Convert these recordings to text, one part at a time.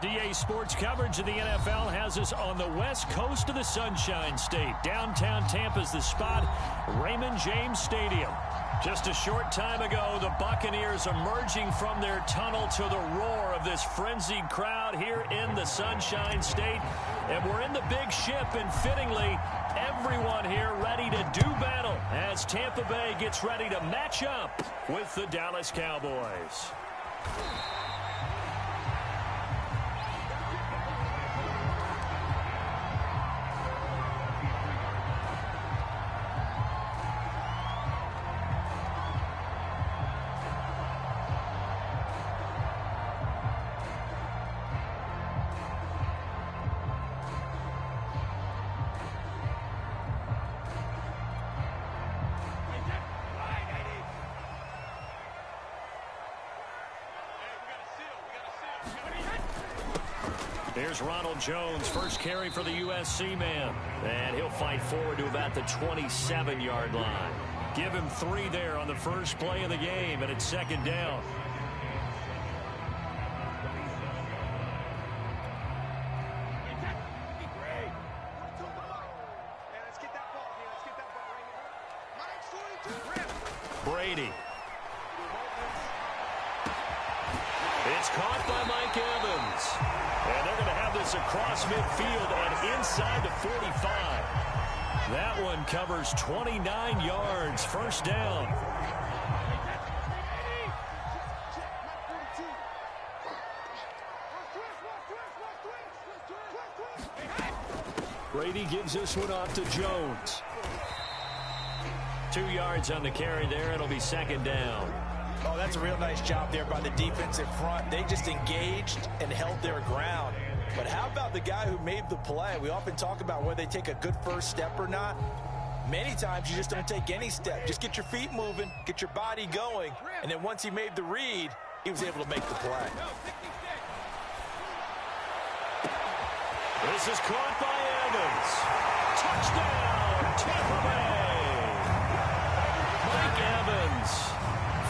DA Sports coverage of the NFL has us on the west coast of the Sunshine State. Downtown Tampa's the spot, Raymond James Stadium. Just a short time ago, the Buccaneers emerging from their tunnel to the roar of this frenzied crowd here in the Sunshine State. And we're in the big ship, and fittingly, everyone here ready to do battle as Tampa Bay gets ready to match up with the Dallas Cowboys. Here's Ronald Jones, first carry for the USC man. And he'll fight forward to about the 27-yard line. Give him 3 there on the first play of the game, and it's second down. Brady. It's caught by Mike Evans. And they're going to have this across midfield and inside the 45. That one covers 29 yards. First down. Brady gives this one off to Jones. 2 yards on the carry there. It'll be second down. Oh, that's a real nice job there by the defensive front. They just engaged and held their ground. But how about the guy who made the play? We often talk about whether they take a good first step or not. Many times you just don't take any step. Just get your feet moving, get your body going, and then once he made the read, he was able to make the play. This is caught by Evans. Touchdown, Tampa Bay. Mike Evans.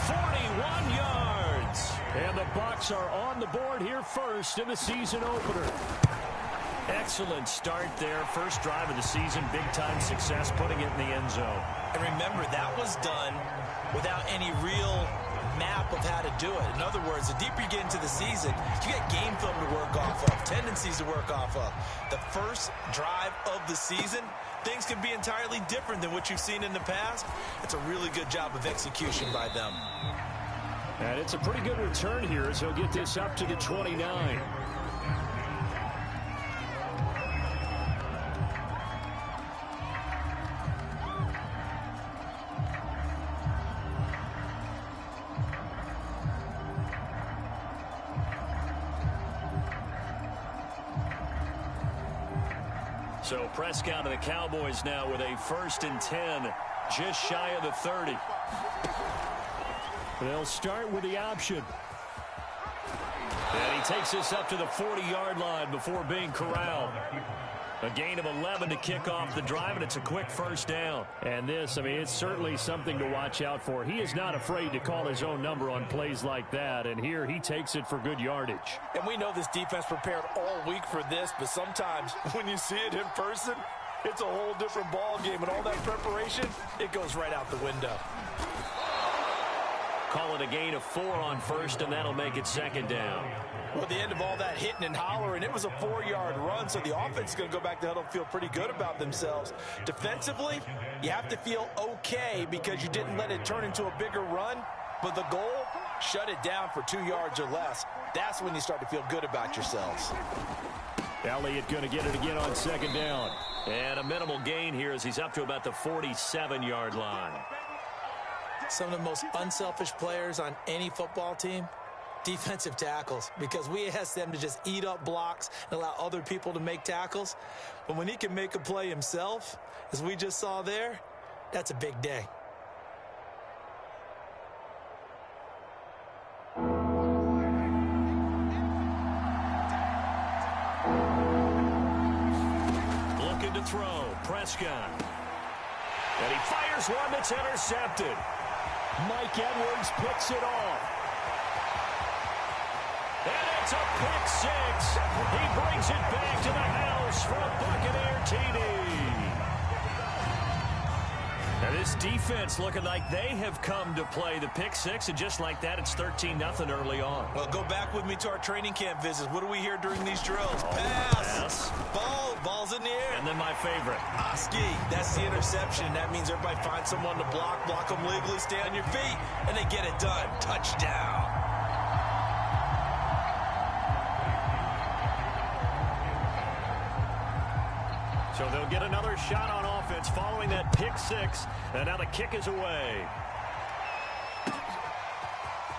41 yards. And the Bucs are on the board here first in the season opener. Excellent start there. First drive of the season. Big-time success putting it in the end zone. And remember, that was done without any real map of how to do it. In other words, the deeper you get into the season, you got game film to work off of, tendencies to work off of. The first drive of the season, things can be entirely different than what you've seen in the past. It's a really good job of execution by them. And it's a pretty good return here as he'll get this up to the 29. So Prescott and the Cowboys now with a 1st and 10, just shy of the 30. They'll start with the option. And he takes this up to the 40-yard line before being corralled. A gain of 11 to kick off the drive, and it's a quick first down. And this, I mean, it's certainly something to watch out for. He is not afraid to call his own number on plays like that, and here he takes it for good yardage. And we know this defense prepared all week for this, but sometimes when you see it in person, it's a whole different ball game, and all that preparation, it goes right out the window. Call it a gain of 4 on first, and that'll make it second down. Well, at the end of all that hitting and hollering, it was a 4-yard run, so the offense is going to go back to huddle and feel pretty good about themselves. Defensively, you have to feel okay because you didn't let it turn into a bigger run, but the goal, shut it down for 2 yards or less. That's when you start to feel good about yourselves. Elliott going to get it again on second down. And a minimal gain here as he's up to about the 47-yard line. Some of the most unselfish players on any football team, defensive tackles, because we ask them to just eat up blocks and allow other people to make tackles. But when he can make a play himself, as we just saw there, that's a big day. Looking to throw, Prescott. And he fires one that's intercepted. Mike Edwards picks it off. And That's a pick six. He brings it back to the house for a Buccaneer TD. Now this defense looking like they have come to play the pick six, and just like that, it's 13-0 early on. Well, go back with me to our training camp visits. What do we hear during these drills? Oh, pass. Ball's in the air. And then my favorite. Ski. That's the interception. That means everybody finds someone to block them legally, stay on your feet, and they get it done. Touchdown. So they'll get another shot on offense following that pick six. And now the kick is away.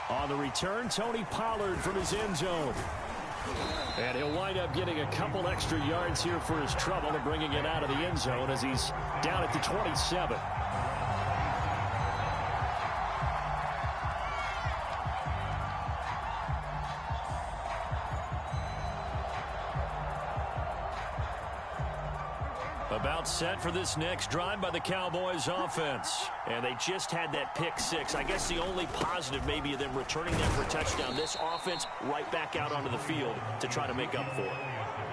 On the return, Tony Pollard from his end zone. And he'll wind up getting a couple extra yards here for his trouble and bringing it out of the end zone as he's down at the 27. About set for this next drive by the Cowboys offense. And they just had that pick six. I guess the only positive maybe of them returning that for a touchdown. This offense right back out onto the field to try to make up for it.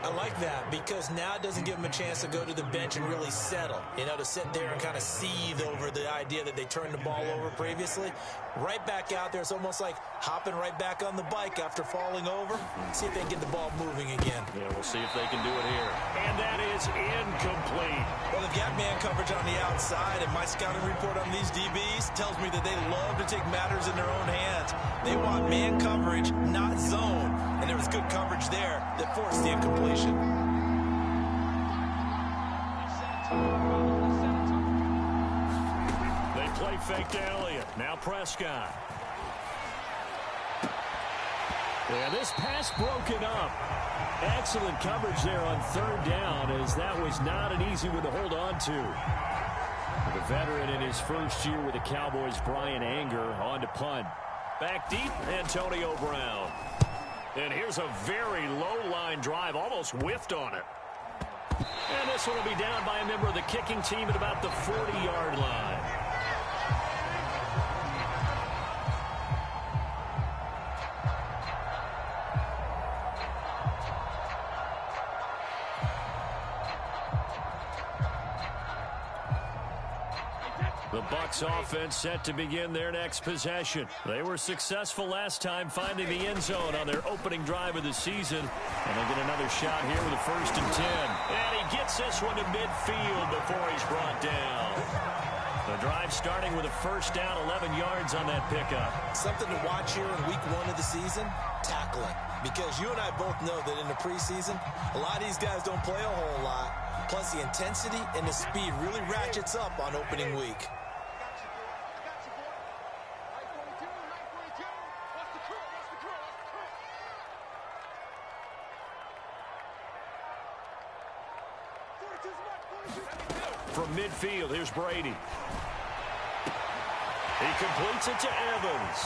I like that because now it doesn't give them a chance to go to the bench and really settle. You know, to sit there and kind of seethe over the idea that they turned the ball over previously. Right back out there, it's almost like hopping right back on the bike after falling over. See if they can get the ball moving again. Yeah, we'll see if they can do it here. And that is incomplete. Well, they've got man coverage on the outside, and my scouting report on these DBs tells me that they love to take matters in their own hands. They want man coverage, not zone. And there was good coverage there that forced the incompletion. They play fake to Elliott. Now Prescott. Yeah, this pass broken up. Excellent coverage there on third down, as that was not an easy one to hold on to. The veteran in his first year with the Cowboys, Brian Anger, on to punt. Back deep, Antonio Brown. And here's a very low-line drive, almost whiffed on it. And this one will be down by a member of the kicking team at about the 40-yard line. The Bucs offense set to begin their next possession. They were successful last time finding the end zone on their opening drive of the season. And they'll get another shot here with a 1st and 10. And he gets this one to midfield before he's brought down. The drive starting with a first down, 11 yards on that pickup. Something to watch here in week 1 of the season, tackling. Because you and I both know that in the preseason, a lot of these guys don't play a whole lot. Plus the intensity and the speed really ratchets up on opening week. From midfield, here's Brady. He completes it to Evans.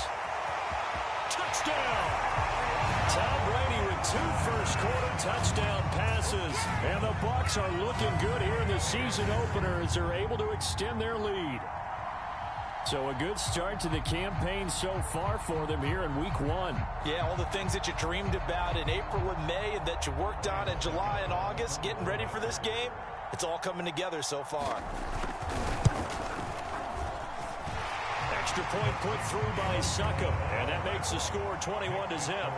Touchdown! Tom Brady with 2 first-quarter touchdown passes. And the Bucs are looking good here in the season opener as they're able to extend their lead. So a good start to the campaign so far for them here in week 1. Yeah, all the things that you dreamed about in April and May and that you worked on in July and August, getting ready for this game, it's all coming together so far. Extra point put through by Succop, and that makes the score 21-0.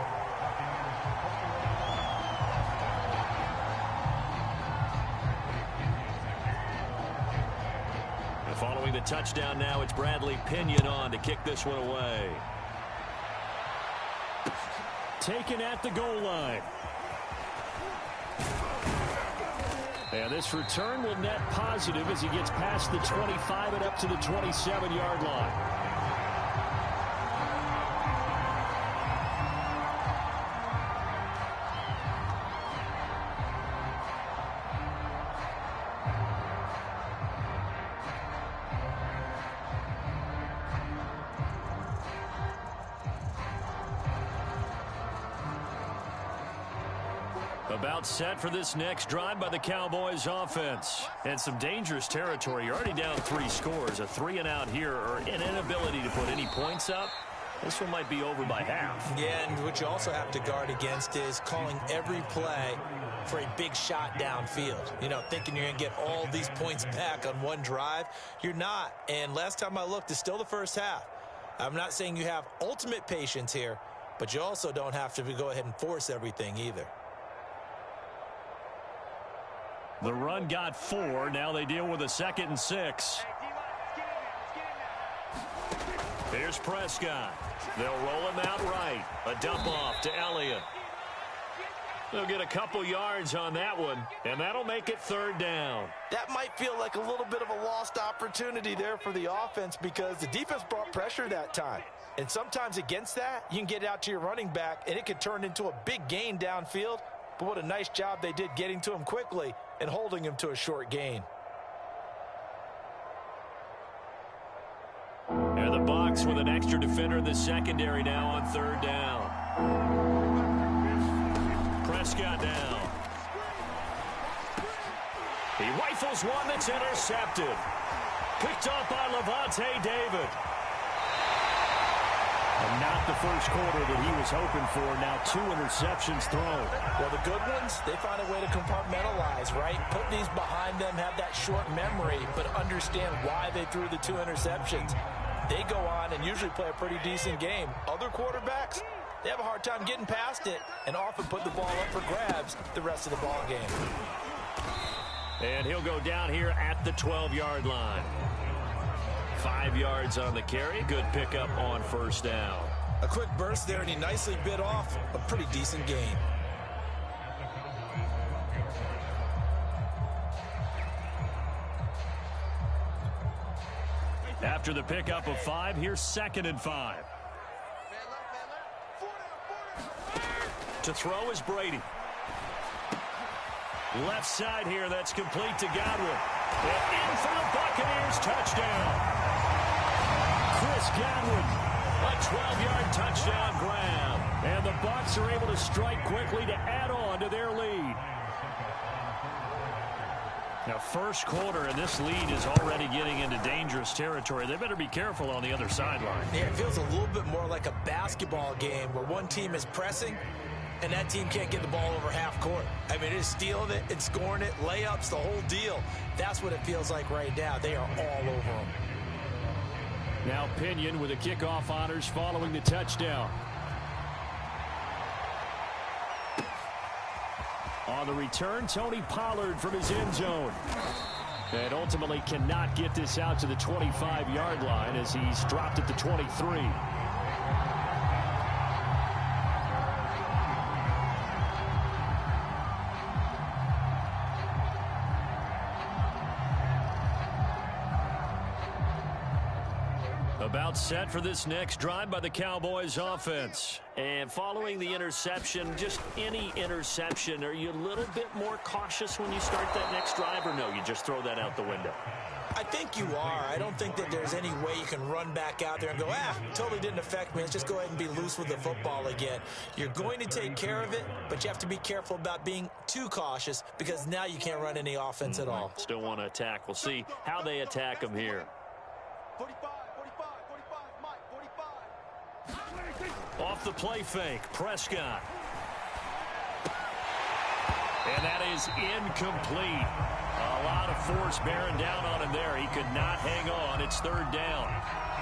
Following the touchdown now, it's Bradley Pinion on to kick this one away. Taken at the goal line. And this return will net positive as he gets past the 25 and up to the 27-yard line. About set for this next drive by the Cowboys offense. And some dangerous territory. You're already down 3 scores. A 3-and-out here or an inability to put any points up. This one might be over by half. Yeah, and what you also have to guard against is calling every play for a big shot downfield. You know, thinking you're going to get all these points back on one drive. You're not. And last time I looked, it's still the first half. I'm not saying you have ultimate patience here, but you also don't have to go ahead and force everything either. The run got 4. Now they deal with a 2nd and 6. Here's Prescott. They'll roll him out right. A dump off to Elliott. They'll get a couple yards on that one, and that'll make it 3rd down. That might feel like a little bit of a lost opportunity there for the offense because the defense brought pressure that time. And sometimes against that, you can get it out to your running back, and it could turn into a big gain downfield. But what a nice job they did getting to him quickly and holding him to a short gain. And the Bucs with an extra defender in the secondary now on 3rd down. Prescott down. He rifles one that's intercepted. Picked up by Levante David. And not the first quarter that he was hoping for. Now 2 interceptions thrown. Well, the good ones, they find a way to compartmentalize, right? Put these behind them, have that short memory, but understand why they threw the 2 interceptions. They go on and usually play a pretty decent game. Other quarterbacks, they have a hard time getting past it and often put the ball up for grabs the rest of the ball game. And he'll go down here at the 12-yard line. 5 yards on the carry. Good pickup on 1st down. A quick burst there, and he nicely bit off a pretty decent gain. After the pickup of 5, here's 2nd and 5. To throw is Brady. Left side here, that's complete to Godwin. And in for the Buccaneers, touchdown. Chris Godwin, a 12-yard touchdown grab. And the Bucs are able to strike quickly to add on to their lead. Now, first quarter, and this lead is already getting into dangerous territory. They better be careful on the other sideline. Yeah, it feels a little bit more like a basketball game where one team is pressing and that team can't get the ball over half court. I mean, it is stealing it and scoring it, layups, the whole deal. That's what it feels like right now. They are all over them. Now Pinion with the kickoff honors following the touchdown. On the return, Tony Pollard from his end zone. And ultimately cannot get this out to the 25-yard line as he's dropped at the 23. About set for this next drive by the Cowboys offense. And following the interception, just any interception, are you a little bit more cautious when you start that next drive, or no, you just throw that out the window? I think you are. I don't think that there's any way you can run back out there and go, totally didn't affect me. Let's just go ahead and be loose with the football again. You're going to take care of it, but you have to be careful about being too cautious because now you can't run any offense at all. Still want to attack. We'll see how they attack them here. 45. Off the play fake, Prescott. And that is incomplete. A lot of force bearing down on him there. He could not hang on. It's 3rd down.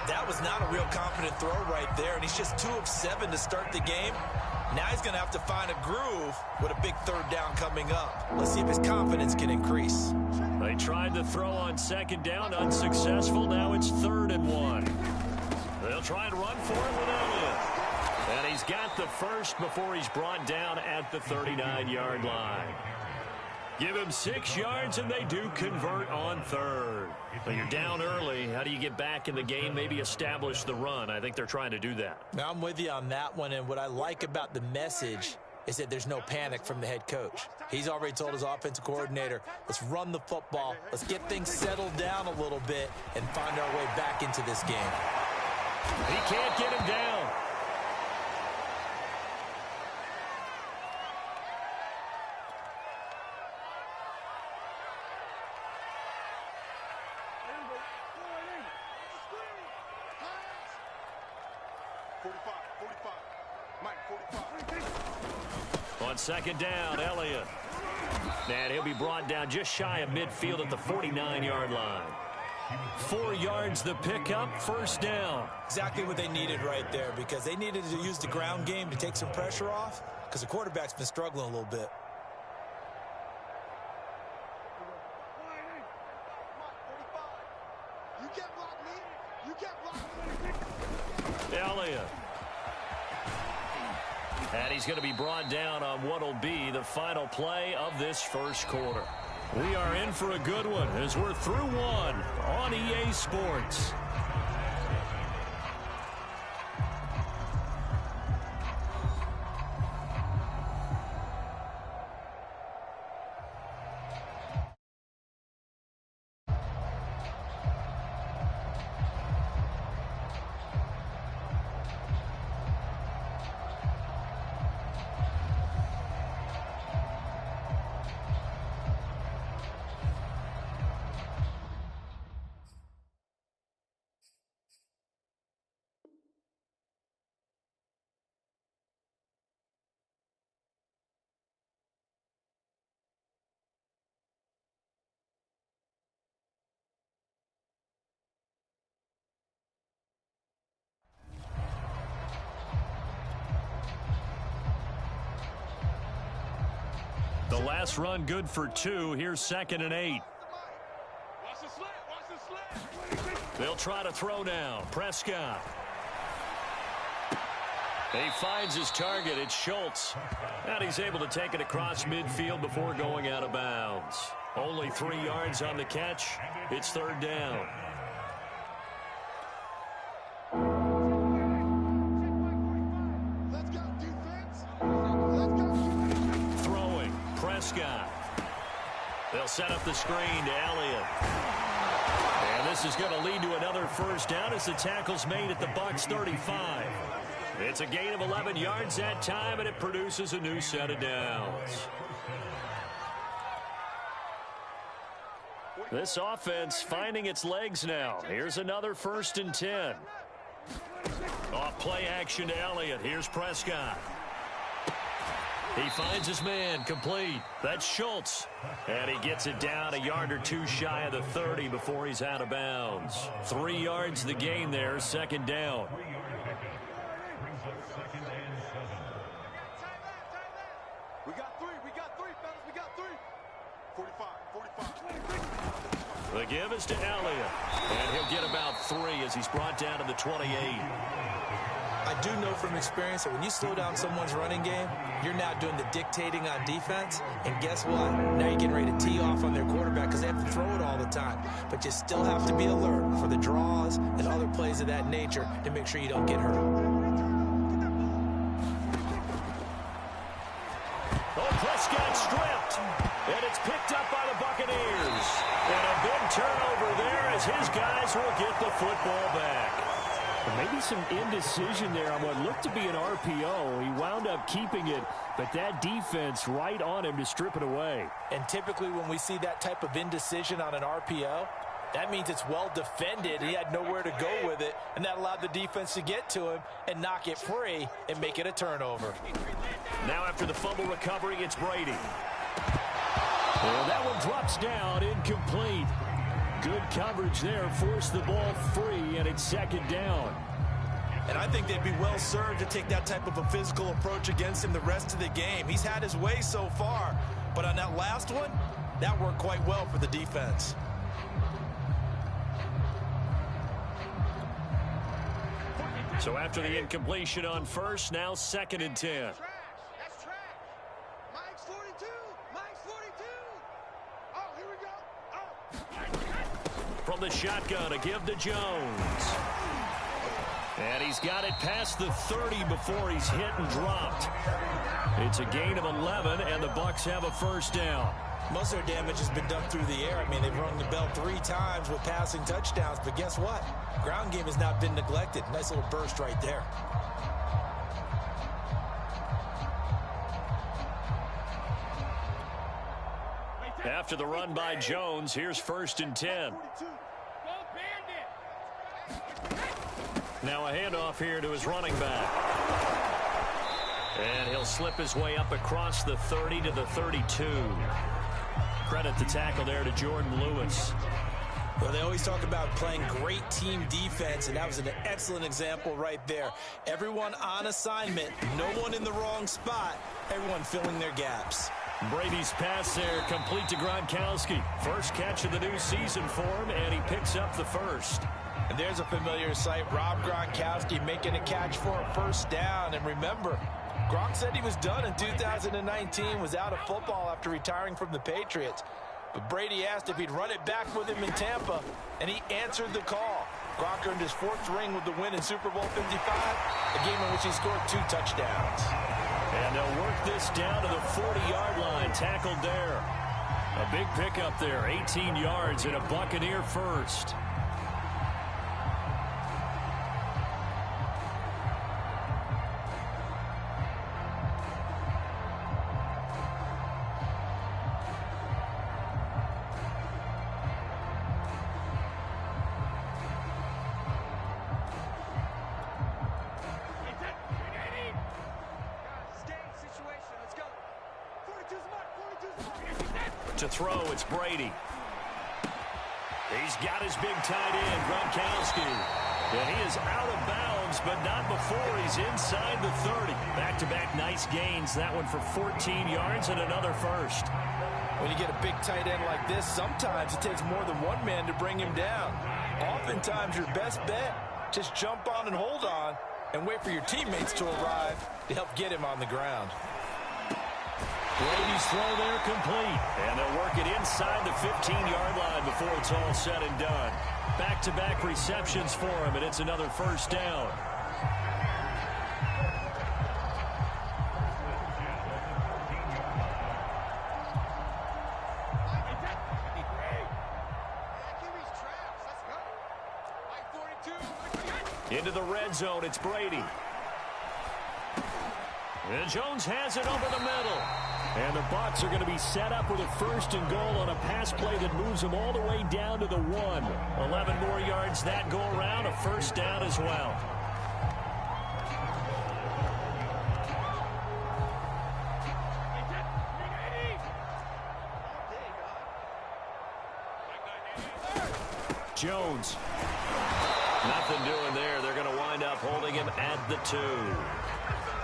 That was not a real confident throw right there, and he's just 2 of 7 to start the game. Now he's going to have to find a groove with a big 3rd down coming up. Let's see if his confidence can increase. They tried the throw on 2nd down, unsuccessful. Now it's 3rd and 1. They'll try and run for it with Elliott. And he's got the first before he's brought down at the 39-yard line. Give him 6 yards, and they do convert on 3rd. When you're down early, how do you get back in the game, maybe establish the run? I think they're trying to do that. Now, I'm with you on that one, and what I like about the message is that there's no panic from the head coach. He's already told his offensive coordinator, let's run the football, let's get things settled down a little bit, and find our way back into this game. He can't get him down. On second down, Elliott. And he'll be brought down just shy of midfield at the 49-yard line. 4 yards the pickup, first down. Exactly what they needed right there, because they needed to use the ground game to take some pressure off, because the quarterback's been struggling a little bit. Elliott. And he's going to be brought down on what will be the final play of this first quarter. We are in for a good one as we're through one on EA Sports. The last run good for 2. Here's 2nd and 8. They'll try to throw now. Prescott. He finds his target. It's Schultz. And he's able to take it across midfield before going out of bounds. Only 3 yards on the catch. It's 3rd down. Prescott. They'll set up the screen to Elliott. And this is going to lead to another first down as the tackle's made at the Bucs 35. It's a gain of 11 yards that time, and it produces a new set of downs. This offense finding its legs now. Here's another 1st and 10. Off play action to Elliott. Here's Prescott. He finds his man, complete. That's Schultz. And he gets it down a yard or 2 shy of the 30 before he's out of bounds. 3 yards the gain there, 2nd down. We got 3, fellas, we got 3. 45. The give is to Elliott. And he'll get about 3 as he's brought down to the 28. I do know from experience that when you slow down someone's running game, you're now doing the dictating on defense. And guess what? Now you're getting ready to tee off on their quarterback because they have to throw it all the time. But you still have to be alert for the draws and other plays of that nature to make sure you don't get hurt. Oh, Prescott stripped. And it's picked up by the Buccaneers. And a big turnover there as his guys will get the football back. Maybe some indecision there on what looked to be an RPO. He wound up keeping it, but that defense right on him to strip it away. And typically when we see that type of indecision on an RPO, that means it's well defended. He had nowhere to go with it, and that allowed the defense to get to him and knock it free and make it a turnover. Now after the fumble recovery, it's Brady. Well, that one drops down, incomplete. Good coverage there, forced the ball free, and it's 2nd down. And I think they'd be well served to take that type of a physical approach against him the rest of the game. He's had his way so far, but on that last one, that worked quite well for the defense. So after the incompletion on first, now 2nd and 10. That's trash. Mike's 42. Mike's 42. Oh, here we go. Oh. From the shotgun, a give to Jones. And he's got it past the 30 before he's hit and dropped. It's a gain of 11, and the Bucs have a first down. Most of their damage has been done through the air. I mean, they've rung the bell 3 times with passing touchdowns, but guess what? Ground game has not been neglected. Nice little burst right there. After the run by Jones, here's 1st and 10. Now a handoff here to his running back. And he'll slip his way up across the 30 to the 32. Credit the tackle there to Jordan Lewis. Well, they always talk about playing great team defense, and that was an excellent example right there. Everyone on assignment, no one in the wrong spot, everyone filling their gaps. Brady's pass there, complete to Gronkowski. First catch of the new season for him, and he picks up the first. And there's a familiar sight, Rob Gronkowski making a catch for a first down. And remember, Gronk said he was done in 2019, was out of football after retiring from the Patriots. But Brady asked if he'd run it back with him in Tampa, and he answered the call. Gronk earned his 4th ring with the win in Super Bowl 55, a game in which he scored 2 touchdowns. And they'll work this down to the 40-yard line, tackled there. A big pickup there, 18 yards and a Buccaneer first. To throw, it's Brady. He's got his big tight end, Gronkowski. And he is out of bounds, but not before he's inside the 30. Back-to-back nice gains. That one for 14 yards and another first. When you get a big tight end like this, sometimes it takes more than one man to bring him down. Oftentimes, your best bet, just jump on and hold on and wait for your teammates to arrive to help get him on the ground. Brady's throw there complete. And they'll work it inside the 15-yard line before it's all said and done. Back-to-back receptions for him, and it's another first down. Into the red zone, it's Brady. And Jones has it over the middle. And the Bucs are going to be set up with a 1st and goal on a pass play that moves them all the way down to the 1. 11 more yards that go around, a first down as well. Jones. Nothing doing there. They're going to wind up holding him at the 2.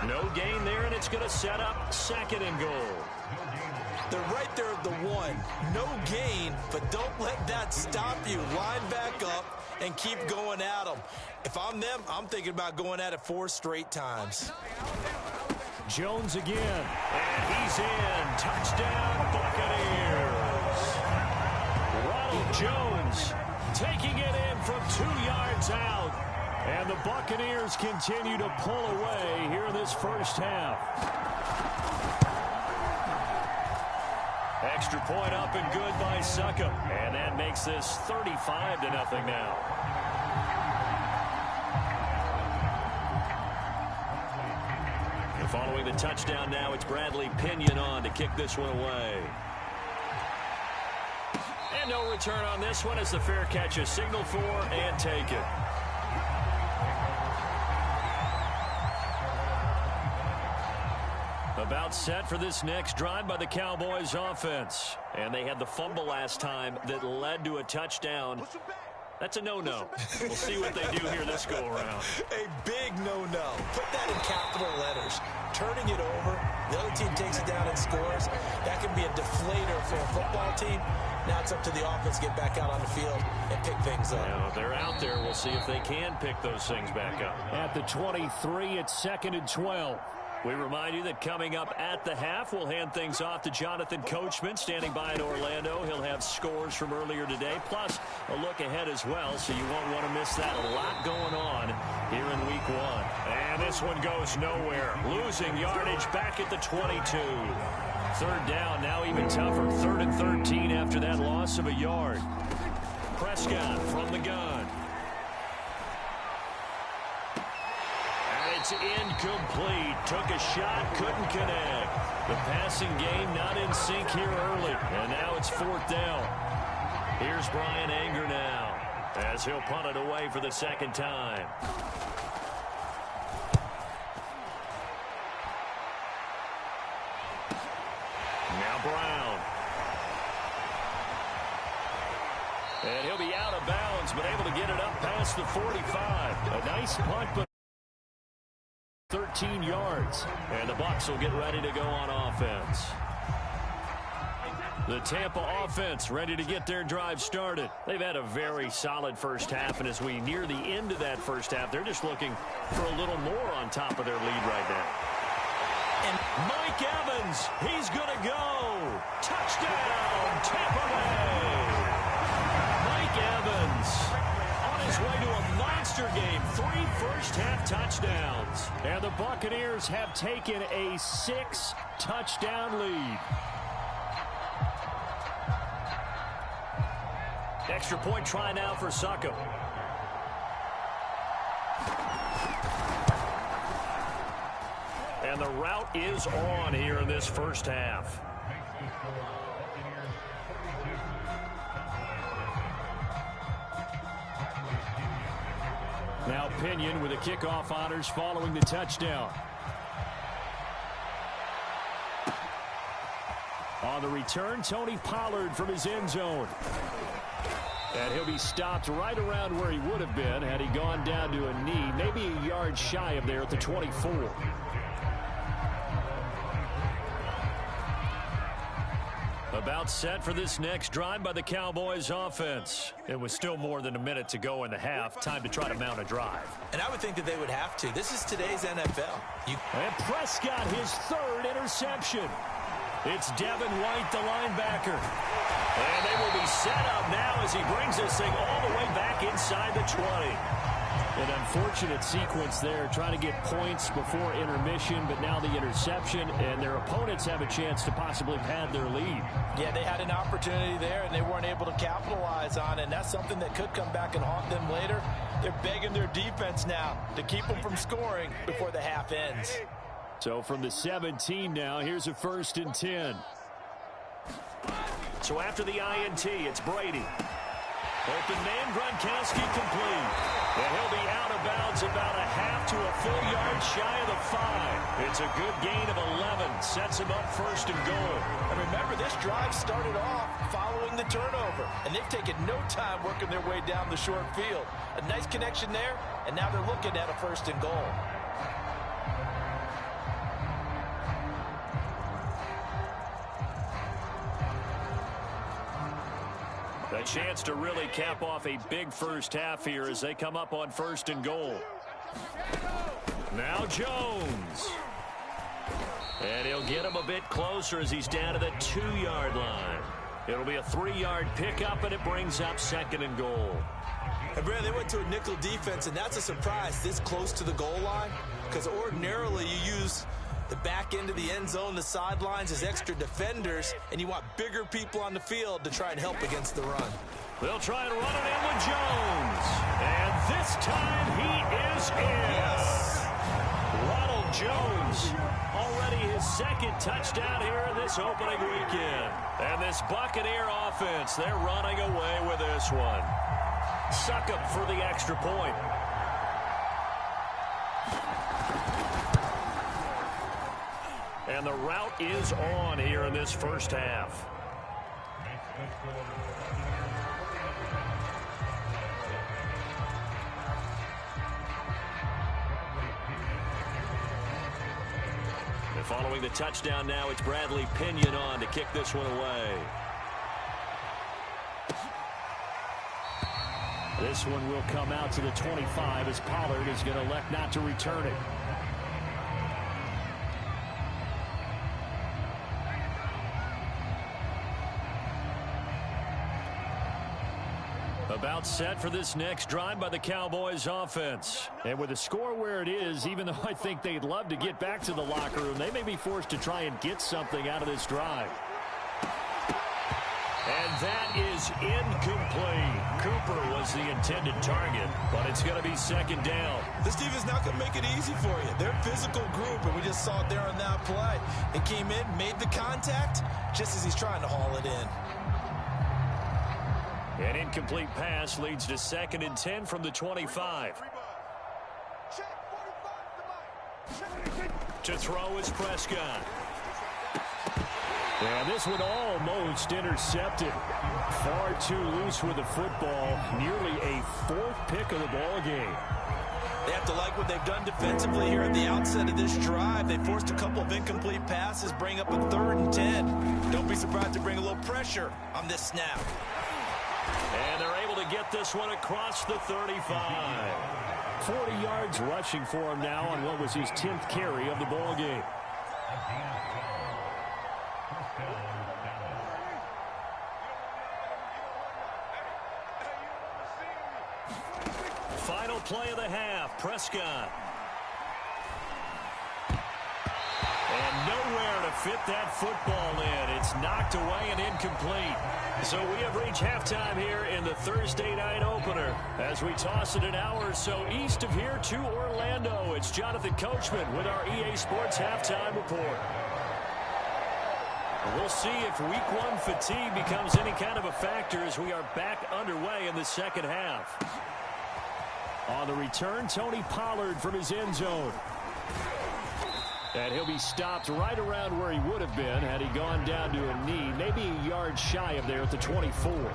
No gain there, and it's going to set up 2nd and goal. They're right there at the 1. No gain, but don't let that stop you. Line back up and keep going at them. If I'm them, I'm thinking about going at it 4 straight times. Jones again, and he's in. Touchdown, Buccaneers. Ronald Jones taking it in from 2 yards out. And the Buccaneers continue to pull away here in this first half. Extra point up and good by Suckup. And that makes this 35-0 now. And following the touchdown now, it's Bradley Pinion on to kick this one away. And no return on this one as the fair catch is signaled for and taken. About set for this next drive by the Cowboys offense. And they had the fumble last time that led to a touchdown. That's a no-no. We'll see what they do here this go-around. A big no-no. Put that in capital letters. Turning it over, the other team takes it down and scores. That can be a deflator for a football team. Now it's up to the offense to get back out on the field and pick things up. Now, if they're out there, we'll see if they can pick those things back up. At the 23, it's 2nd and 12. We remind you that coming up at the half, we'll hand things off to Jonathan Coachman standing by in Orlando. He'll have scores from earlier today, plus a look ahead as well, so you won't want to miss that. A lot going on here in week 1. And this one goes nowhere. Losing yardage back at the 22. 3rd down, now even tougher. 3rd and 13 after that loss of a yard. Prescott from the gun. It's incomplete. Took a shot, couldn't connect. The passing game not in sync here early. And now it's 4th down. Here's Brian Anger now as he'll punt it away for the 2nd time. Brown. And he'll be out of bounds, but able to get it up past the 45. A nice punt, but 13 yards. And the Bucs will get ready to go on offense. The Tampa offense ready to get their drive started. They've had a very solid first half, and as we near the end of that first half, they're just looking for a little more on top of their lead right now. And Mike Evans, he's going to go. Touchdown, Tampa Bay. Mike Evans on his way to a monster game. 3 first-half touchdowns. And the Buccaneers have taken a 6-touchdown lead. Extra point try now for Suckup. And the route is on here in this first half. Now Pinion with the kickoff honors following the touchdown. On the return, Tony Pollard from his end zone. And he'll be stopped right around where he would have been had he gone down to a knee, maybe a yard shy of there at the 24. About set for this next drive by the Cowboys offense. It was still more than a minute to go in the half. Time to try to mount a drive. And I would think that they would have to. This is today's NFL. And Prescott, his 3rd interception. It's Devin White, the linebacker. And they will be set up now as he brings this thing all the way back inside the 20. An unfortunate sequence there, trying to get points before intermission, but now the interception, and their opponents have a chance to possibly pad their lead. Yeah, they had an opportunity there, and they weren't able to capitalize on it, and that's something that could come back and haunt them later. They're begging their defense now to keep them from scoring before the half ends. So from the 17 now, here's a 1st and 10. So after the INT, it's Brady. Open man, Gronkowski complete. And he'll be out of bounds about a half to a full yard shy of the 5. It's a good gain of 11. Sets him up 1st and goal. And remember, this drive started off following the turnover. And they've taken no time working their way down the short field. A nice connection there, and now they're looking at a 1st and goal. A chance to really cap off a big first half here as they come up on 1st and goal. Now Jones. And he'll get him a bit closer as he's down to the 2-yard line. It'll be a 3-yard pickup, and it brings up 2nd and goal. And Brad, they went to a nickel defense, and that's a surprise this close to the goal line, because ordinarily you use the back end of the end zone, the sidelines as extra defenders, and you want bigger people on the field to try and help against the run. They'll try and run it in with Jones. And this time he is in. Yes. Ronald Jones, already his 2nd touchdown here in this opening weekend. And this Buccaneer offense, they're running away with this one. Suckup for the extra point. And the route is on here in this first half. And following the touchdown now, it's Bradley Pinion on to kick this one away. This one will come out to the 25 as Pollard is going to elect not to return it. About set for this next drive by the Cowboys offense. And with the score where it is, even though I think they'd love to get back to the locker room, they may be forced to try and get something out of this drive. And that is incomplete. Cooper was the intended target, but it's going to be 2nd down. This defense not going to make it easy for you. They're a physical group, and we just saw it there on that play. They came in, made the contact, just as he's trying to haul it in. An incomplete pass leads to 2nd and 10 from the 25. To throw is Prescott. And this one almost intercepted. Far too loose with the football. Nearly a fourth pick of the ball game. They have to like what they've done defensively here at the outset of this drive. They forced a couple of incomplete passes, bring up a 3rd and 10. Don't be surprised to bring a little pressure on this snap. And they're able to get this one across the 35. 40 yards rushing for him now on what was his 10th carry of the ball game. Final play of the half, Prescott. And nowhere to fit that football in. It's knocked away and incomplete. So we have reached halftime here in the Thursday night opener. As we toss it an hour or so east of here to Orlando, it's Jonathan Coachman with our EA Sports Halftime Report. We'll see if week 1 fatigue becomes any kind of a factor as we are back underway in the second half. On the return, Tony Pollard from his end zone. And he'll be stopped right around where he would have been had he gone down to a knee, maybe a yard shy of there at the 24.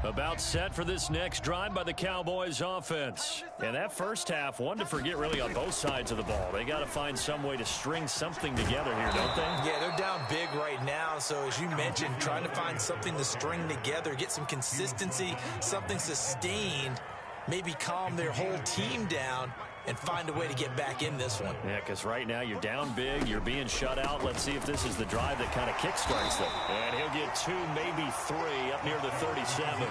About set for this next drive by the Cowboys offense. And that first half, one to forget really on both sides of the ball. They got to find some way to string something together here, don't they? Yeah, they're down big right now. So as you mentioned, trying to find something to string together, get some consistency, something sustained, maybe calm their whole team down and find a way to get back in this one. Yeah, because right now you're down big, you're being shut out. Let's see if this is the drive that kind of kickstarts them. And he'll get 2, maybe 3 up near the 37.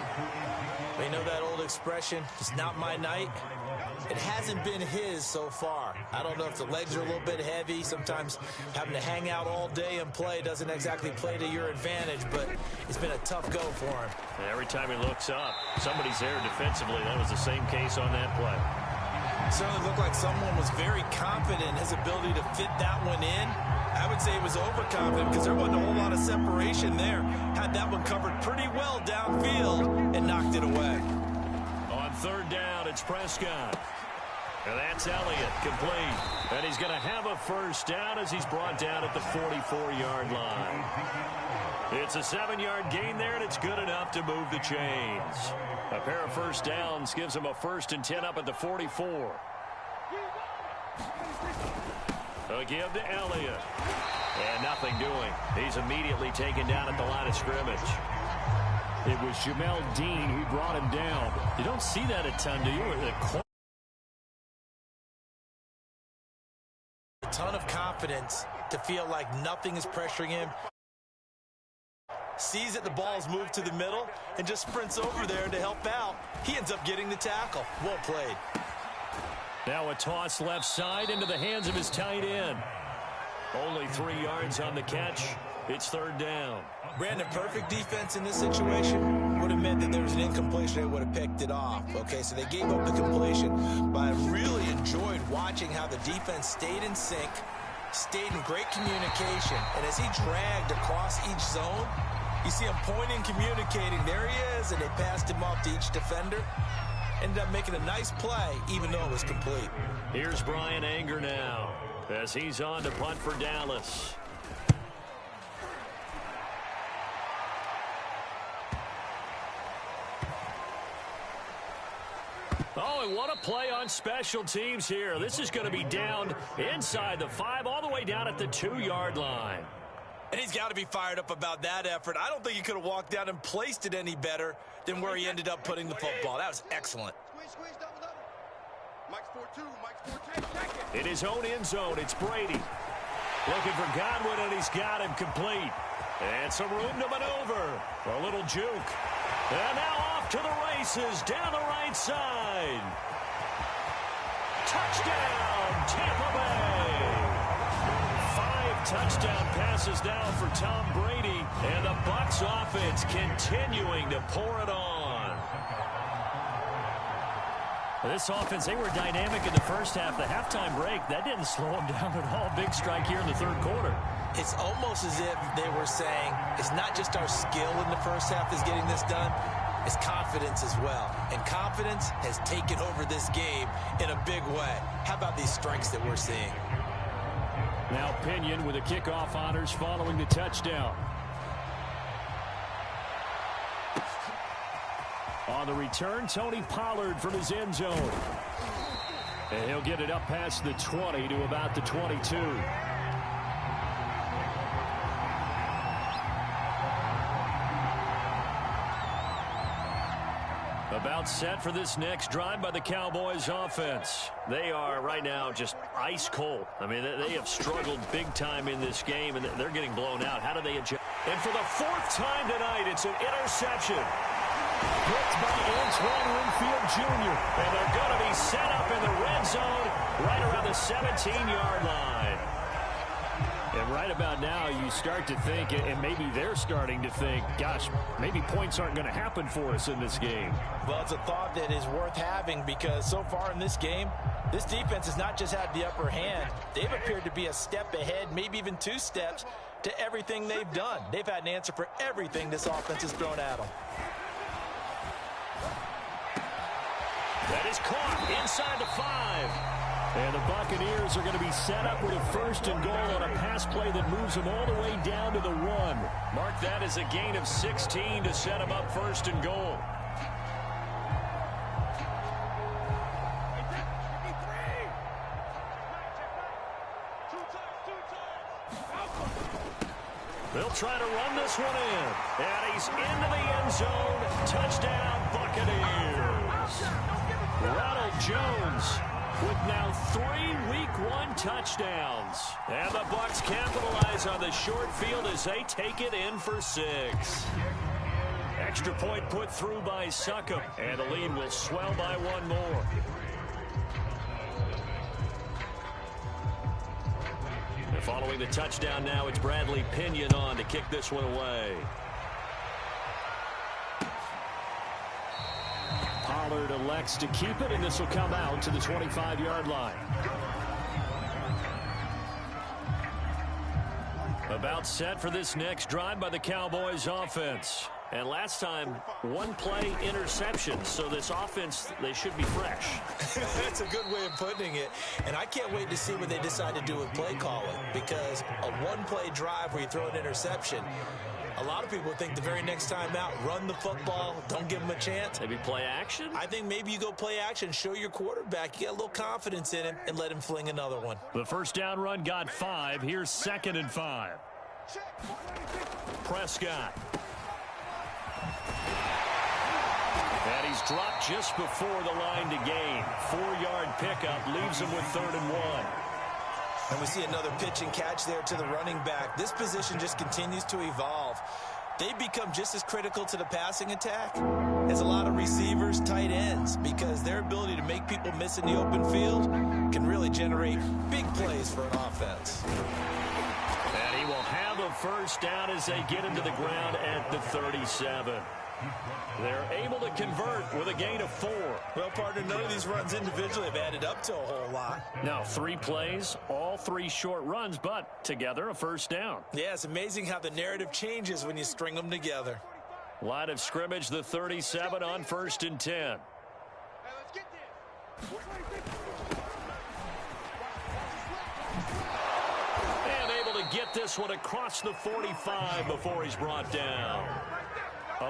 They know that old expression, it's not my night. It hasn't been his so far. I don't know if the legs are a little bit heavy. Sometimes having to hang out all day and play doesn't exactly play to your advantage, but it's been a tough go for him. And every time he looks up, somebody's there defensively. That was the same case on that play. Certainly looked like someone was very confident in his ability to fit that one in. I would say he was overconfident because there wasn't a whole lot of separation there. Had that one covered pretty well downfield and knocked it away. On 3rd down, it's Prescott. And that's Elliott, complete. And he's going to have a first down as he's brought down at the 44-yard line. It's a 7-yard gain there, and it's good enough to move the chains. A pair of first downs gives him a 1st and 10 up at the 44. A give to Elliott. And nothing doing. He's immediately taken down at the line of scrimmage. It was Jamel Dean who brought him down. You don't see that a ton, do you? A ton of confidence to feel like nothing is pressuring him. Sees that the ball's moved to the middle and just sprints over there to help out. He ends up getting the tackle. Well played. Now a toss left side into the hands of his tight end. Only 3 yards on the catch. It's 3rd down. Brandon, perfect defense in this situation would have meant that there was an incompletion. They would have picked it off. Okay, so they gave up the completion, but I really enjoyed watching how the defense stayed in sync, stayed in great communication, and as he dragged across each zone, you see him pointing, communicating. There he is, and they passed him off to each defender. Ended up making a nice play, even though it was complete. Here's Brian Anger now as he's on to punt for Dallas. Oh, and what a play on special teams here. This is going to be down inside the 5, all the way down at the 2-yard line. And he's got to be fired up about that effort. I don't think he could have walked down and placed it any better than where he ended up putting the football. That was excellent. Squeeze, double. Mike's 4-2, Mike's 4-2. In his own end zone, it's Brady. Looking for Godwin, and he's got him complete. And some room to maneuver. A little juke. And now off to the races down the right side. Touchdown, Tampa Bay. 5 touchdown passes now for Tom Brady, and the Bucs offense continuing to pour it on. This offense, they were dynamic in the first half. The halftime break, that didn't slow them down at all. Big strike here in the 3rd quarter. It's almost as if they were saying, it's not just our skill in the first half that's getting this done. is confidence as well. And confidence has taken over this game in a big way. How about these strikes that we're seeing? Now Pinion with the kickoff honors following the touchdown. On the return, Tony Pollard from his end zone. And he'll get it up past the 20 to about the 22. About set for this next drive by the Cowboys offense. They are right now just ice cold. I mean, they have struggled big time in this game, and they're getting blown out. How do they adjust? And for the fourth time tonight, it's an interception. Hit by Antoine Winfield Jr. And they're going to be set up in the red zone right around the 17-yard line. And right about now, you start to think, and maybe they're starting to think, gosh, maybe points aren't going to happen for us in this game. Well, it's a thought that is worth having because so far in this game, this defense has not just had the upper hand. They've appeared to be a step ahead, maybe even 2 steps to everything they've done. They've had an answer for everything this offense has thrown at them. That is caught inside the 5. And the Buccaneers are going to be set up with a 1st and goal on a pass play that moves them all the way down to the 1. Mark that as a gain of 16 to set them up 1st and goal. They'll try to run this one in. And he's into the end zone. Touchdown, Buccaneers. Ronald Jones with now 3 week 1 touchdowns. And the Bucs capitalize on the short field as they take it in for 6. Extra point put through by Succop. And the lead will swell by 1 more. And following the touchdown now, it's Bradley Pinion on to kick this one away. Pollard elects to keep it, and this will come out to the 25-yard line. About set for this next drive by the Cowboys offense. And last time, 1 play interception. So this offense, they should be fresh. That's a good way of putting it. And I can't wait to see what they decide to do with play calling. Because a 1-play drive where you throw an interception, a lot of people think the very next time out, run the football, don't give them a chance. Maybe play action? I think maybe you go play action, show your quarterback, you get a little confidence in him, and let him fling another one. The first down run got 5. Here's 2nd and 5. Prescott. And he's dropped just before the line to gain. 4-yard pickup leaves him with 3rd and 1. And we see another pitch and catch there to the running back. This position just continues to evolve. They become just as critical to the passing attack as a lot of receivers, tight ends, because their ability to make people miss in the open field can really generate big plays for an offense. And he will have a first down as they get him to the ground at the 37. They're able to convert with a gain of 4. Well, partner, none of these runs individually have added up to a whole lot. Now, 3 plays, all 3 short runs, but together a first down. Yeah, it's amazing how the narrative changes when you string them together. Line of scrimmage, the 37 on 1st and 10. Hey, let's get this. And able to get this one across the 45 before he's brought down.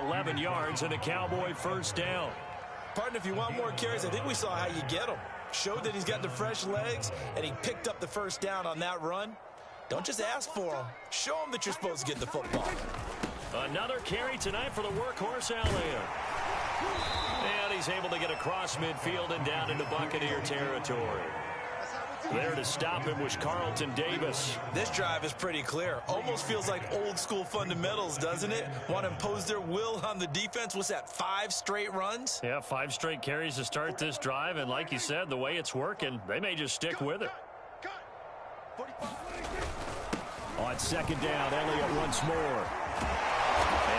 11 yards and a Cowboy first down. Partner, if you want more carries, I think we saw how you get them. Showed that he's got the fresh legs, and he picked up the first down on that run. Don't just ask for him. Show him that you're supposed to get the football. Another carry tonight for the workhorse Elliott. And he's able to get across midfield and down into Buccaneer territory. There to stop him was Carlton Davis. This drive is pretty clear. Almost feels like old school fundamentals, doesn't it? Want to impose their will on the defense. What's that, 5 straight runs? Yeah, 5 straight carries to start this drive. And like you said, the way it's working, they may just stick with it. On 2nd down, Elliott once more.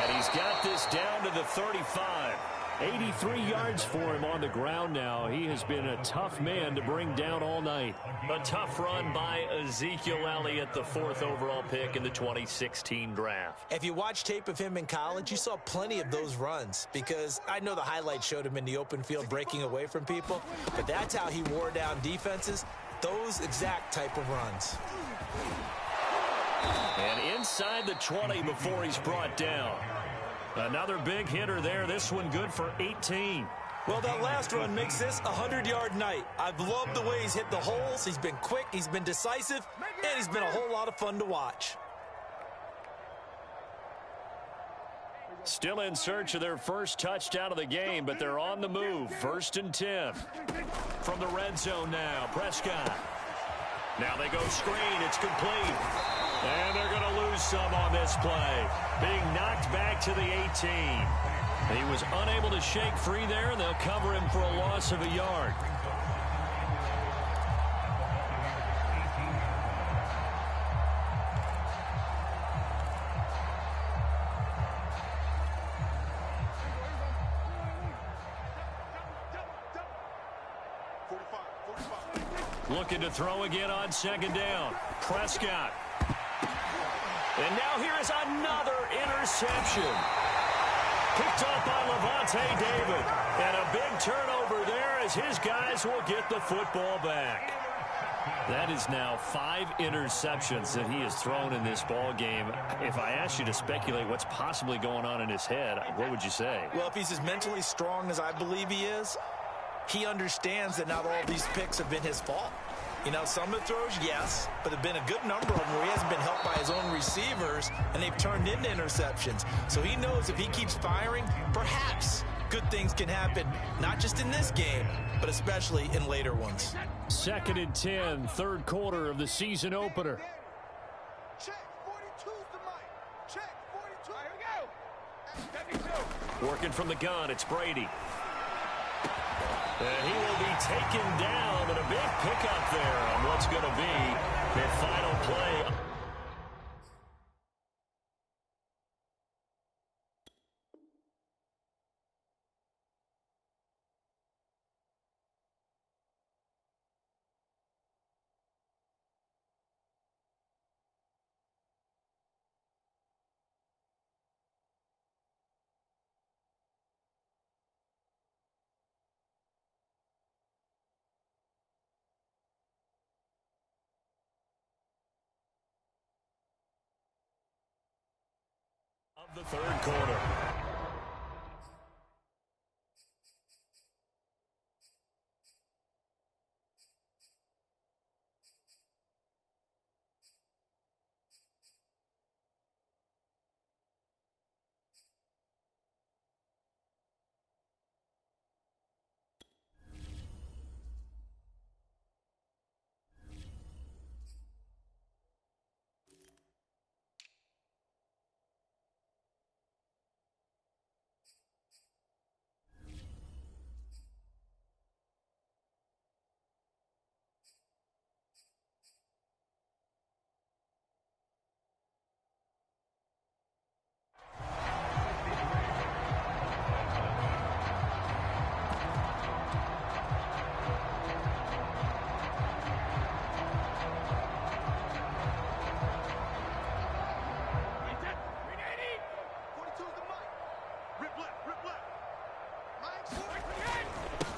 And he's got this down to the 35. 83 yards for him on the ground now. He has been a tough man to bring down all night. A tough run by Ezekiel Elliott, the 4th overall pick in the 2016 draft. If you watch tape of him in college, you saw plenty of those runs, because I know the highlights showed him in the open field breaking away from people, but that's how he wore down defenses, those exact type of runs. And inside the 20 before he's brought down. Another big hitter there, this one good for 18. Well, that last run makes this a 100-yard night. I've loved the way he's hit the holes. He's been quick, he's been decisive, and he's been a whole lot of fun to watch. Still in search of their first touchdown of the game, but they're on the move. 1st and 10. From the red zone now, Prescott. Now they go screen, it's complete. And they're going to lose some on this play. Being knocked back to the 18. He was unable to shake free there, and they'll cover him for a loss of a yard. Looking to throw again on 2nd down. Prescott. And now here is another interception. Picked up by Levante David. And a big turnover there as his guys will get the football back. That is now 5 interceptions that he has thrown in this ball game. If I asked you to speculate what's possibly going on in his head, what would you say? Well, if he's as mentally strong as I believe he is, he understands that not all these picks have been his fault. You know, some of the throws, yes, but there have been a good number of them where he hasn't been helped by his own receivers, and they've turned into interceptions. So he knows if he keeps firing, perhaps good things can happen, not just in this game, but especially in later ones. 2nd and 10, 3rd quarter of the season opener. Check, 42's the mic. Check, 42. Here we go. Working from the gun, it's Brady. And he will be taken down, and a big pickup there on what's going to be the final play. Of the 3rd quarter.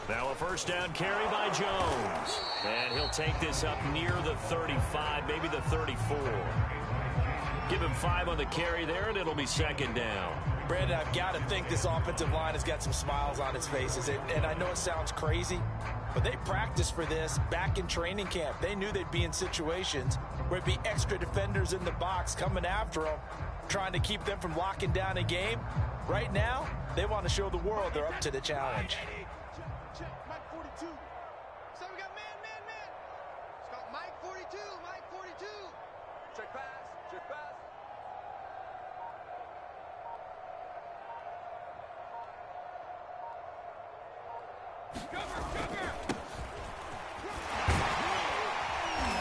Now a 1st down carry by Jones. And he'll take this up near the 35, maybe the 34. Give him 5 on the carry there, and it'll be 2nd down. Brandon, I've got to think this offensive line has got some smiles on its faces. And I know it sounds crazy, but they practiced for this back in training camp. They knew they'd be in situations where it'd be extra defenders in the box coming after them, trying to keep them from locking down a game. Right now, they want to show the world they're up to the challenge. Check, Mike 42. So we got man. It's got Mike 42, Mike 42. Check pass, check pass.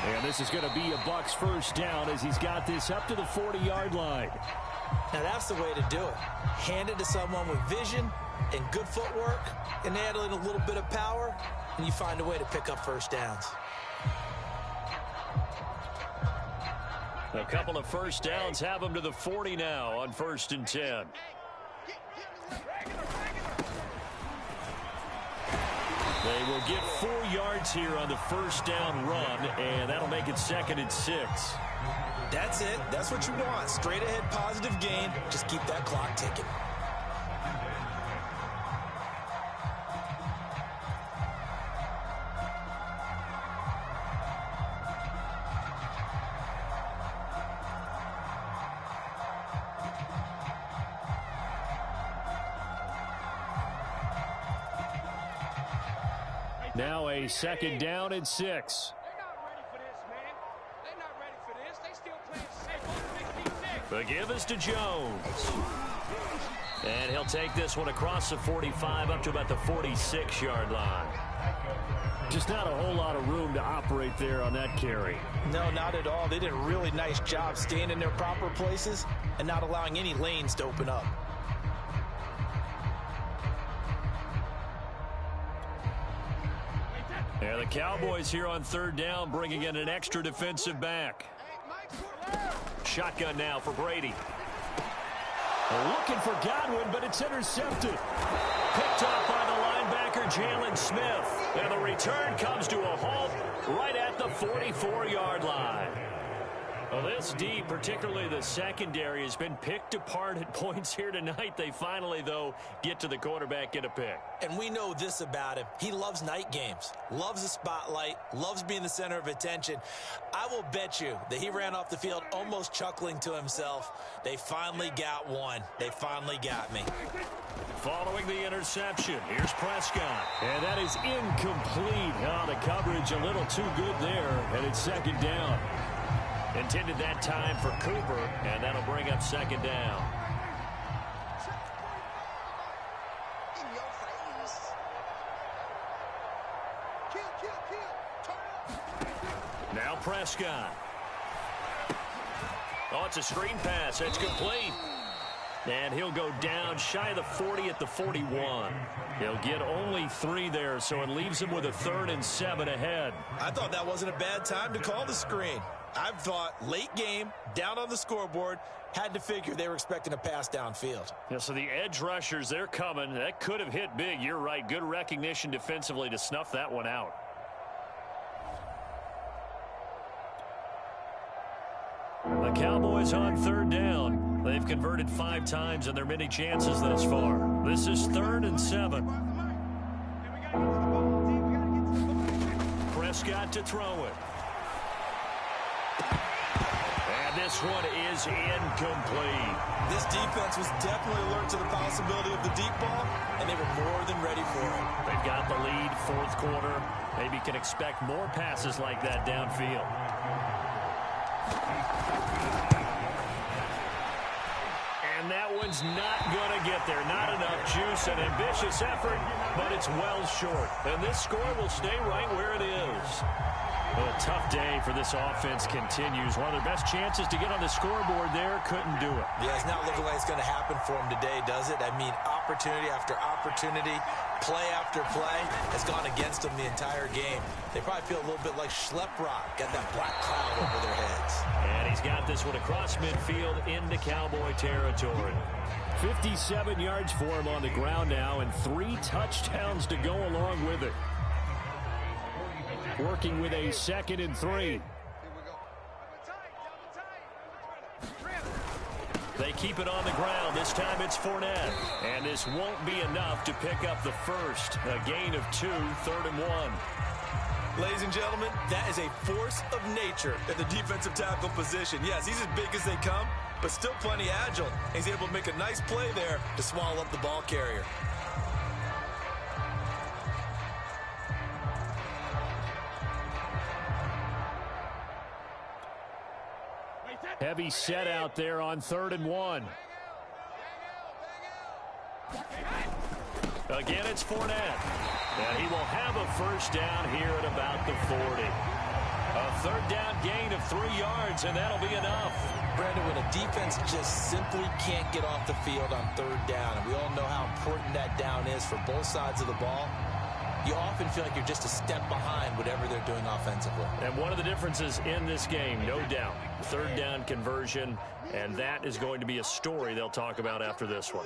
And this is going to be a Bucs 1st down as he's got this up to the 40-yard line. Now that's the way to do it. Hand it to someone with vision and good footwork and adding a little bit of power, and you find a way to pick up first downs. A couple of first downs have them to the 40 now on 1st and 10. They will get 4 yards here on the first down run, and that'll make it 2nd and 6. That's it. That's what you want. Straight ahead, positive gain. Just keep that clock ticking. Now a 2nd down and 6. They're not ready for this, man. They're not ready for this. They still playing safe on 66. The give is to Jones. And he'll take this one across the 45 up to about the 46-yard line. Just not a whole lot of room to operate there on that carry. No, not at all. They did a really nice job staying in their proper places and not allowing any lanes to open up. Yeah, the Cowboys here on 3rd down, bringing in an extra defensive back. Shotgun now for Brady. Looking for Godwin, but it's intercepted. Picked off by the linebacker, Jalen Smith. And the return comes to a halt right at the 44-yard line. Well, this D, particularly the secondary, has been picked apart at points here tonight. They finally, though, get to the quarterback, get a pick. And we know this about him. He loves night games, loves the spotlight, loves being the center of attention. I will bet you that he ran off the field almost chuckling to himself. They finally got one. They finally got me. Following the interception, here's Prescott. And that is incomplete. Oh, the coverage a little too good there, and it's 2nd down. Intended that time for Cooper, and that'll bring up 2nd down. Now Prescott. Oh, it's a screen pass. It's complete. And he'll go down shy of the 40 at the 41. He'll get only 3 there, so it leaves him with a 3rd and 7 ahead. I thought that wasn't a bad time to call the screen. I thought late game, down on the scoreboard, had to figure they were expecting a pass downfield. Yeah, so the edge rushers, they're coming. That could have hit big. You're right. Good recognition defensively to snuff that one out. The Cowboys on 3rd down. They've converted 5 times in their many chances thus far. This is 3rd and 7. Prescott to throw it. And this one is incomplete. This defense was definitely alert to the possibility of the deep ball, and they were more than ready for it. They've got the lead, 4th quarter. Maybe can expect more passes like that downfield. And that one's not going to get there. Not enough juice. An ambitious effort, but it's well short. And this score will stay right where it is. Well, a tough day for this offense continues. One of their best chances to get on the scoreboard there, couldn't do it. Yeah, it's not looking like it's going to happen for them today, does it? I mean, opportunity after opportunity, play after play has gone against them the entire game. They probably feel a little bit like Schlep Rock, got that black cloud over their heads. And he's got this one across midfield into Cowboy territory. 57 yards for him on the ground now, and 3 touchdowns to go along with it. Working with a 2nd and 3. They keep it on the ground. This time it's Fournette. And this won't be enough to pick up the first. A gain of 2, 3rd and 1. Ladies and gentlemen, that is a force of nature at the defensive tackle position. Yes, he's as big as they come, but still plenty agile. He's able to make a nice play there to swallow up the ball carrier. Heavy set out there on 3rd and 1. Again, it's Fournette. And he will have a first down here at about the 40. A Third down gain of 3 yards, and that'll be enough. Brandon, when a defense just simply can't get off the field on third down, and we all know how important that down is for both sides of the ball, you often feel like you're just a step behind whatever they're doing offensively. And one of the differences in this game, no doubt, third down conversion, and that is going to be a story they'll talk about after this one.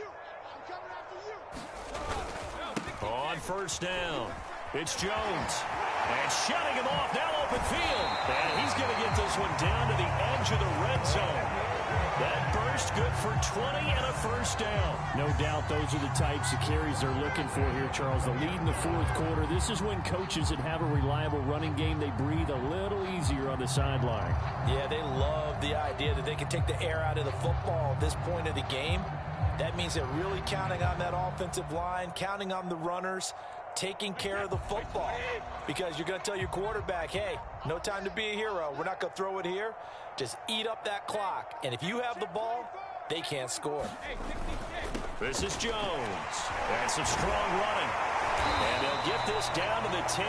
On first down, it's Jones. And shutting him off, now open field. And he's going to get this one down to the edge of the red zone. That burst good for 20 and a first down. No doubt those are the types of carries they're looking for here, Charles. The lead in the fourth quarter. This is when coaches that have a reliable running game, they breathe a little easier on the sideline. Yeah, they love the idea that they can take the air out of the football at this point of the game. That means they're really counting on that offensive line, counting on the runners, taking care of the football. Because you're going to tell your quarterback, hey, no time to be a hero. We're not going to throw it here. Just eat up that clock. And if you have the ball, they can't score. This is Jones. And some strong running. And they'll get this down to the 10.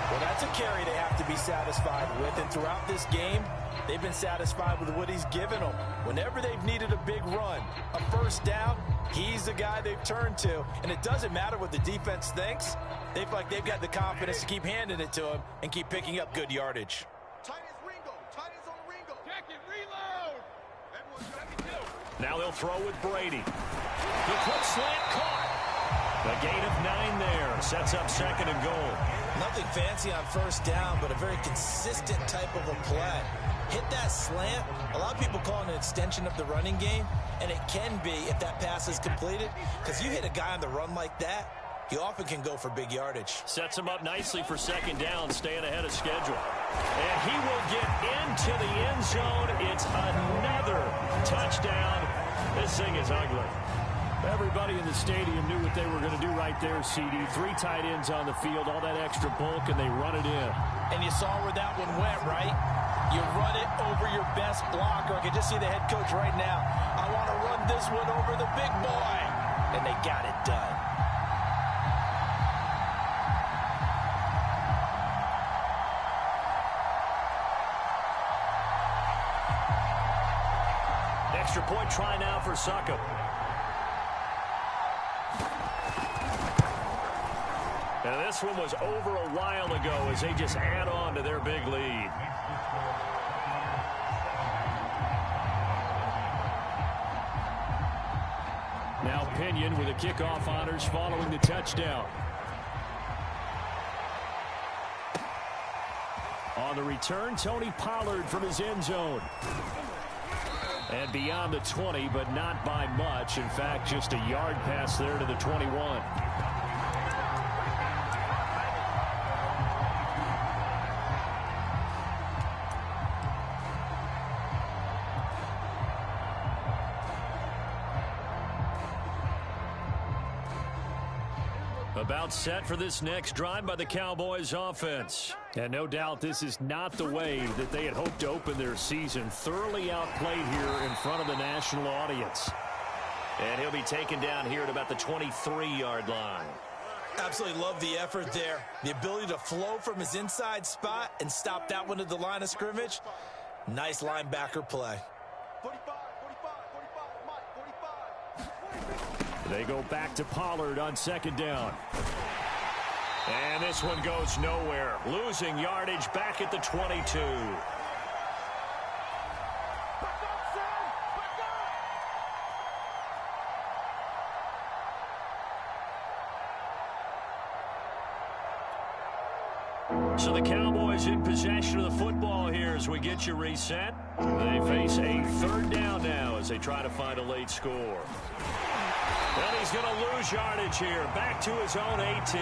Well, that's a carry they have to be satisfied with. And throughout this game, they've been satisfied with what he's given them. Whenever they've needed a big run, a first down, he's the guy they've turned to. And it doesn't matter what the defense thinks. They feel like they've got the confidence to keep handing it to him and keep picking up good yardage. Now they'll throw with Brady. The quick slant caught. A gain of 9 there. Sets up second and goal. Nothing fancy on first down, but a very consistent type of a play. Hit that slant. A lot of people call it an extension of the running game, and it can be if that pass is completed, because you hit a guy on the run like that, he often can go for big yardage. Sets him up nicely for second down, staying ahead of schedule. And he will get into the end zone. It's another touchdown. This thing is ugly. Everybody in the stadium knew what they were going to do right there, CD. 3 tight ends on the field, all that extra bulk, and they run it in. And you saw where that one went, right? You run it over your best blocker. I can just see the head coach right now. I want to run this one over the big boy. And they got it done. Extra point try now for Suckup. Now this one was over a while ago as they just add on to their big lead. Now Pinion with the kickoff honors following the touchdown. On the return, Tony Pollard from his end zone. And beyond the 20, but not by much. In fact, just a yard pass there to the 21. About set for this next drive by the Cowboys offense. And no doubt this is not the way that they had hoped to open their season. Thoroughly outplayed here in front of the national audience. And he'll be taken down here at about the 23-yard line. Absolutely love the effort there. The ability to flow from his inside spot and stop that one at the line of scrimmage. Nice linebacker play. 45, 45, 45, Mike, 45. They go back to Pollard on second down. And this one goes nowhere. Losing yardage back at the 22. So the Cowboys in possession of the football here as we get you reset. They face a third down now as they try to find a late score. Well, he's going to lose yardage here. Back to his own 18.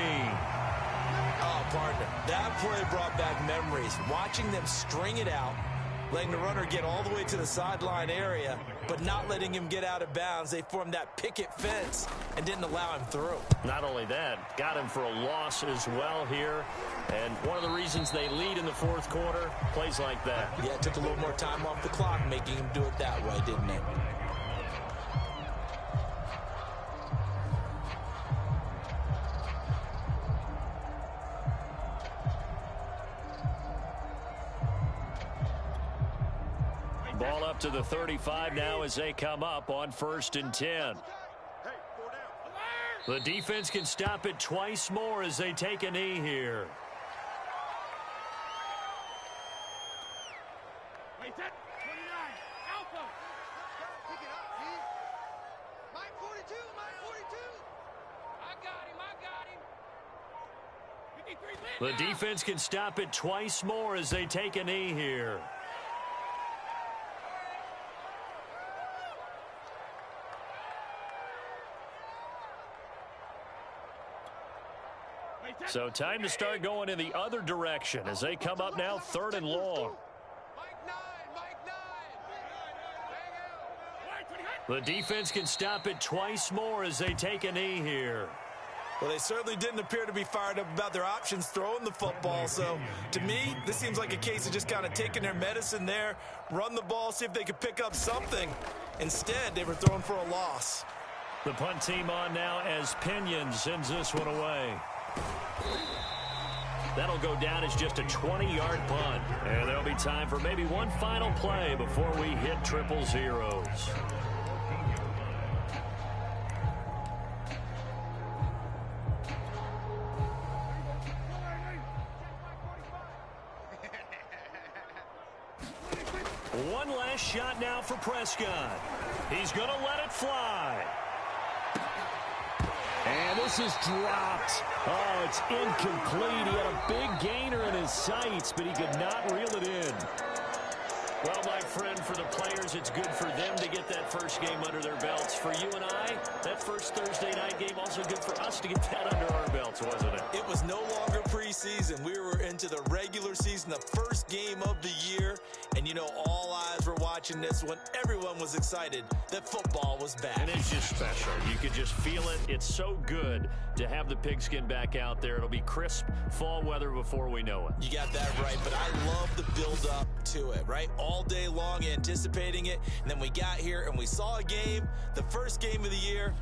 Oh, partner, that play brought back memories. Watching them string it out, letting the runner get all the way to the sideline area, but not letting him get out of bounds. They formed that picket fence and didn't allow him through. Not only that, got him for a loss as well here. And one of the reasons they lead in the fourth quarter, plays like that. Yeah, it took a little more time off the clock, making him do it that way, didn't it? out to the 35 now as they come up on 1st and 10. The defense can stop it twice more as they take a knee here. The defense can stop it twice more as they take a knee here. So time to start going in the other direction as they come up now 3rd and long. The defense can stop it twice more as they take a knee here. Well, they certainly didn't appear to be fired up about their options throwing the football. So, to me, this seems like a case of just kind of taking their medicine there, run the ball, see if they could pick up something. Instead, they were throwing for a loss. The punt team on now as Pinion sends this one away. That'll go down as just a 20-yard punt. And there'll be time for maybe one final play before we hit triple zeros. One last shot now for Prescott. He's going to let it fly. And this is dropped. Oh, it's incomplete. He had a big gainer in his sights, but he could not reel it in. Well, my friend, for the players, it's good for them to get that first game under their belts. For you and I, that first Thursday night game, also good for us to get that under our belts, wasn't it? It was no longer preseason. We were into the regular season, the first game of the year. And, you know, all eyes were watching this one. Everyone was excited that football was back. And it's just special. You could just feel it. It's so good to have the pigskin back out there. It'll be crisp fall weather before we know it. You got that right, but I love the build-up to it, right? All day long anticipating it, and then we got here and we saw a game, the first game of the year.